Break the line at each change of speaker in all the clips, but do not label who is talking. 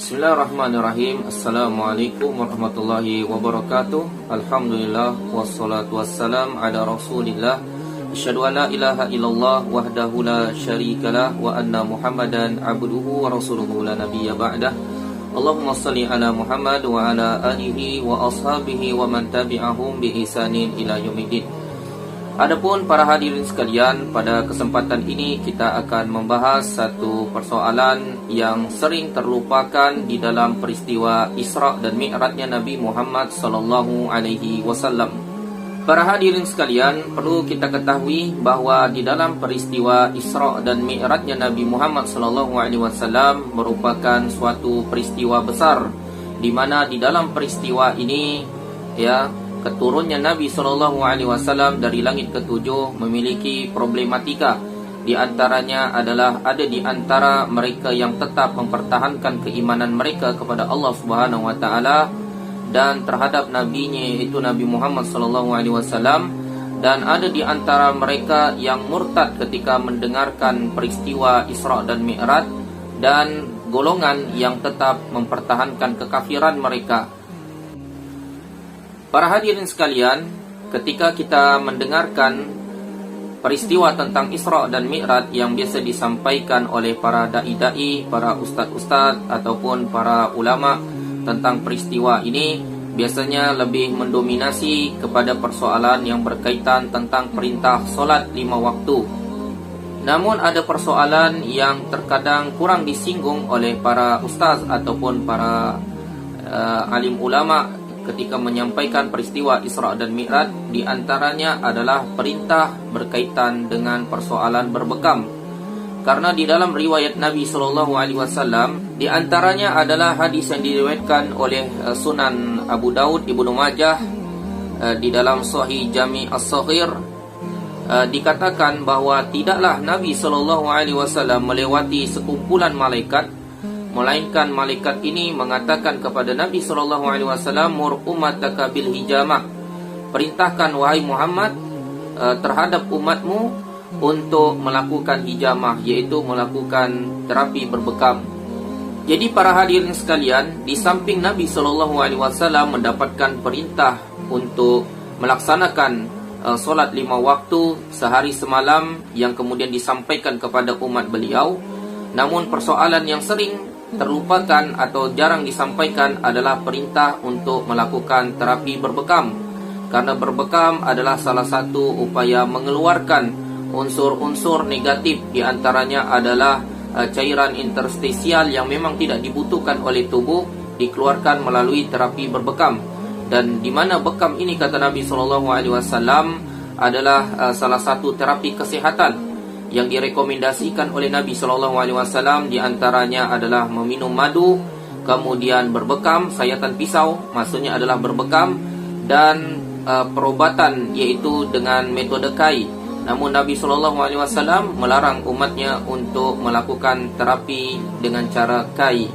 Bismillahirrahmanirrahim. Assalamualaikum warahmatullahi wabarakatuh. Alhamdulillah wassalatu wassalam ala Rasulillah. Asyhadu an la ilaha illallah wahdahu la syarikalah wa anna Muhammadan abduhu wa rasuluhu la nabiyya ba'dah. Allahumma shalli ala Muhammad wa ala alihi wa ashabihi wa man tabi'ahum bi ihsanin ila yaumiddin. Adapun para hadirin sekalian, pada kesempatan ini kita akan membahas satu persoalan yang sering terlupakan di dalam peristiwa Isra dan Mi'rajnya Nabi Muhammad sallallahu alaihi wasallam. Para hadirin sekalian, perlu kita ketahui bahwa di dalam peristiwa Isra dan Mi'rajnya Nabi Muhammad sallallahu alaihi wasallam merupakan suatu peristiwa besar, di mana di dalam peristiwa ini keturunnya Nabi SAW dari langit ketujuh memiliki problematika. Di antaranya adalah ada di antara mereka yang tetap mempertahankan keimanan mereka kepada Allah Subhanahu wa taala dan terhadap nabinya, yaitu Nabi Muhammad SAW, dan ada di antara mereka yang murtad ketika mendengarkan peristiwa Isra dan Mi'raj, dan golongan yang tetap mempertahankan kekafiran mereka. Para hadirin sekalian, ketika kita mendengarkan peristiwa tentang Isra dan Mi'raj yang biasa disampaikan oleh para da'i-da'i, para ustaz-ustaz ataupun para ulama tentang peristiwa ini, biasanya lebih mendominasi kepada persoalan yang berkaitan tentang perintah solat 5 waktu. Namun ada persoalan yang terkadang kurang disinggung oleh para ustaz ataupun para alim ulama ketika menyampaikan peristiwa Isra dan Mi'raj. Di antaranya adalah perintah berkaitan dengan persoalan berbekam. Karena di dalam riwayat Nabi SAW, di antaranya adalah hadis yang diriwayatkan oleh Sunan Abu Daud, Ibnu Majah, di dalam Sahih Jami' As-Saghir, dikatakan bahwa tidaklah Nabi SAW melewati sekumpulan malaikat, melainkan malaikat ini mengatakan kepada Nabi SAW, "Mur ummataka bil hijamah." Perintahkan wahai Muhammad terhadap umatmu untuk melakukan hijamah, yaitu melakukan terapi berbekam. Jadi para hadirin sekalian, di samping Nabi SAW mendapatkan perintah untuk melaksanakan solat 5 waktu sehari semalam yang kemudian disampaikan kepada umat beliau, namun persoalan yang sering terlupakan atau jarang disampaikan adalah perintah untuk melakukan terapi berbekam. Karena berbekam adalah salah satu upaya mengeluarkan unsur-unsur negatif, di antaranya adalah cairan interstisial yang memang tidak dibutuhkan oleh tubuh, dikeluarkan melalui terapi berbekam. Dan di mana bekam ini, kata Nabi SAW, adalah salah satu terapi kesehatan yang direkomendasikan oleh Nabi SAW. Di antaranya adalah meminum madu, kemudian berbekam, sayatan pisau, maksudnya adalah berbekam, dan perobatan yaitu dengan metode kai. Namun Nabi SAW melarang umatnya untuk melakukan terapi dengan cara kai.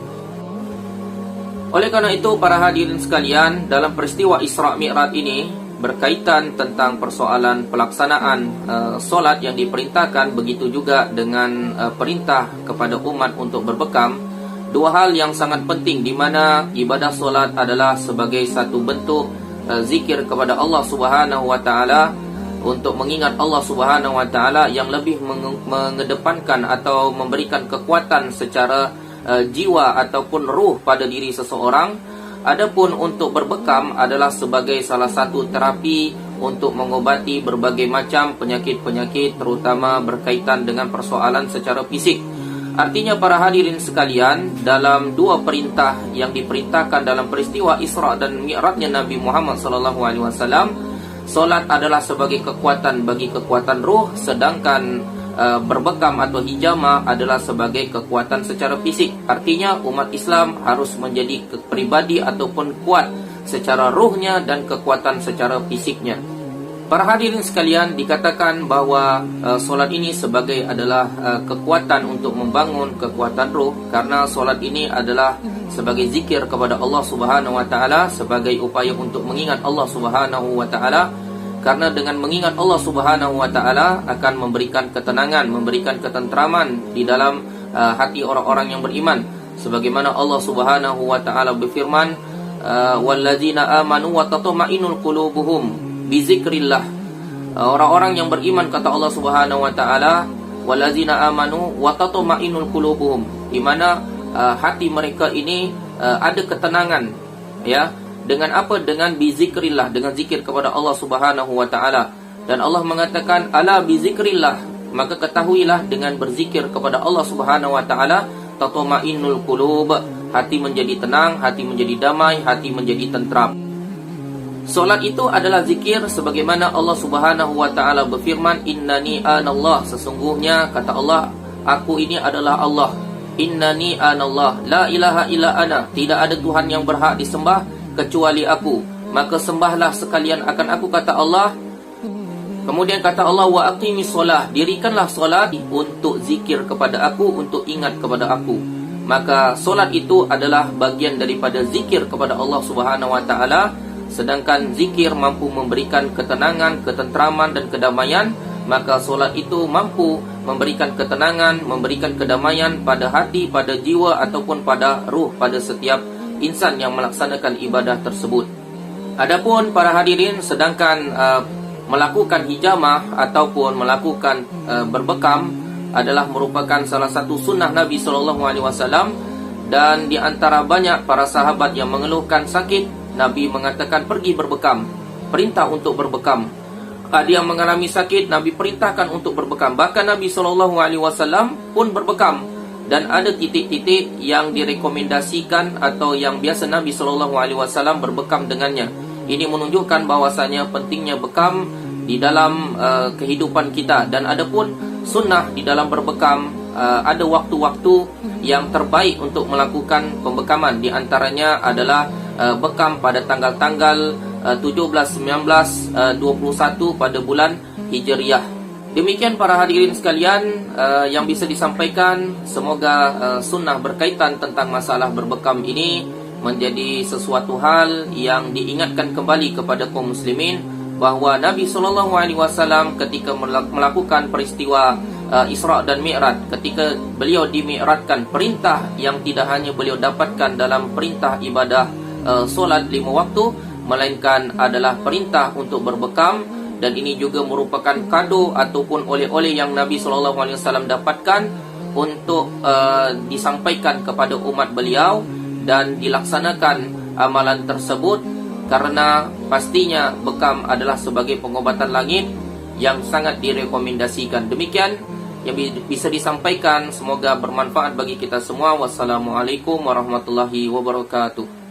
Oleh karena itu, para hadirin sekalian, dalam peristiwa Isra Mi'raj ini berkaitan tentang persoalan pelaksanaan solat yang diperintahkan, begitu juga dengan perintah kepada umat untuk berbekam. Dua hal yang sangat penting, di mana ibadah solat adalah sebagai satu bentuk zikir kepada Allah Subhanahu wa taala, untuk mengingat Allah Subhanahu wa taala yang lebih mengedepankan atau memberikan kekuatan secara jiwa ataupun ruh pada diri seseorang. Adapun untuk berbekam adalah sebagai salah satu terapi untuk mengobati berbagai macam penyakit-penyakit, terutama berkaitan dengan persoalan secara fisik. Artinya para hadirin sekalian, dalam dua perintah yang diperintahkan dalam peristiwa Isra dan Mi'rajnya Nabi Muhammad SAW, solat adalah sebagai kekuatan bagi kekuatan ruh, sedangkan berbekam atau hijamah adalah sebagai kekuatan secara fisik. Artinya umat Islam harus menjadi pribadi ataupun kuat secara ruhnya dan kekuatan secara fisiknya. Para hadirin sekalian, dikatakan bahwa solat ini sebagai adalah kekuatan untuk membangun kekuatan ruh, karena solat ini adalah sebagai zikir kepada Allah Subhanahu wa taala, sebagai upaya untuk mengingat Allah Subhanahu wa taala. Karena dengan mengingat Allah Subhanahu wa taala akan memberikan ketenangan, memberikan ketentraman di dalam hati orang-orang yang beriman. sebagaimana Allah Subhanahu wa taala berfirman, walladzina amanu wa tatma'innul qulubuhum bi zikrillah. Orang-orang yang beriman, kata Allah Subhanahu wa taala, walladzina amanu wa tatma'innul qulubuhum, di mana hati mereka ini ada ketenangan, ya. Dengan apa? Dengan bi zikrillah, dengan zikir kepada Allah Subhanahu wa taala. Dan Allah mengatakan, ala bi zikrillah, maka ketahuilah dengan berzikir kepada Allah Subhanahu wa taala tatma'innul qulub, hati menjadi tenang, hati menjadi damai, hati menjadi tentram. Solat itu adalah zikir, sebagaimana Allah Subhanahu wa taala berfirman, innani anallah, sesungguhnya kata Allah, aku ini adalah Allah. Innani anallah, la ilaha illa ana, tidak ada Tuhan yang berhak disembah kecuali aku, maka sembahlah sekalian akan aku, kata Allah. Kemudian kata Allah, wa aqimis solah, dirikanlah solat untuk zikir kepada aku, untuk ingat kepada aku. Maka solat itu adalah bagian daripada zikir kepada Allah Subhanahu wa taala. Sedangkan zikir mampu memberikan ketenangan, ketentraman dan kedamaian, maka solat itu mampu memberikan ketenangan, memberikan kedamaian pada hati, pada jiwa ataupun pada ruh, pada setiap insan yang melaksanakan ibadah tersebut. Adapun para hadirin, sedangkan melakukan hijamah ataupun melakukan berbekam adalah merupakan salah satu sunnah Nabi SAW, dan di antara banyak para sahabat yang mengeluhkan sakit, Nabi mengatakan pergi berbekam, perintah untuk berbekam. Ada yang mengalami sakit, Nabi perintahkan untuk berbekam. Bahkan Nabi SAW pun berbekam. Dan ada titik-titik yang direkomendasikan atau yang biasa Nabi SAW berbekam dengannya. Ini menunjukkan bahwasanya pentingnya bekam di dalam kehidupan kita. Dan ada pun sunnah di dalam berbekam, ada waktu-waktu yang terbaik untuk melakukan pembekaman. Di antaranya adalah bekam pada tanggal-tanggal 17, 19, 21 pada bulan Hijriah. Demikian para hadirin sekalian yang bisa disampaikan. Semoga sunnah berkaitan tentang masalah berbekam ini menjadi sesuatu hal yang diingatkan kembali kepada kaum muslimin, bahawa Nabi SAW ketika melakukan peristiwa Isra dan Mi'raj, ketika beliau dimi'rajkan, perintah yang tidak hanya beliau dapatkan dalam perintah ibadah solat 5 waktu, melainkan adalah perintah untuk berbekam. Dan ini juga merupakan kado ataupun oleh-oleh yang Nabi SAW dapatkan untuk disampaikan kepada umat beliau dan dilaksanakan amalan tersebut, karena pastinya bekam adalah sebagai pengobatan langit yang sangat direkomendasikan. Demikian yang bisa disampaikan, semoga bermanfaat bagi kita semua. Wassalamualaikum warahmatullahi wabarakatuh.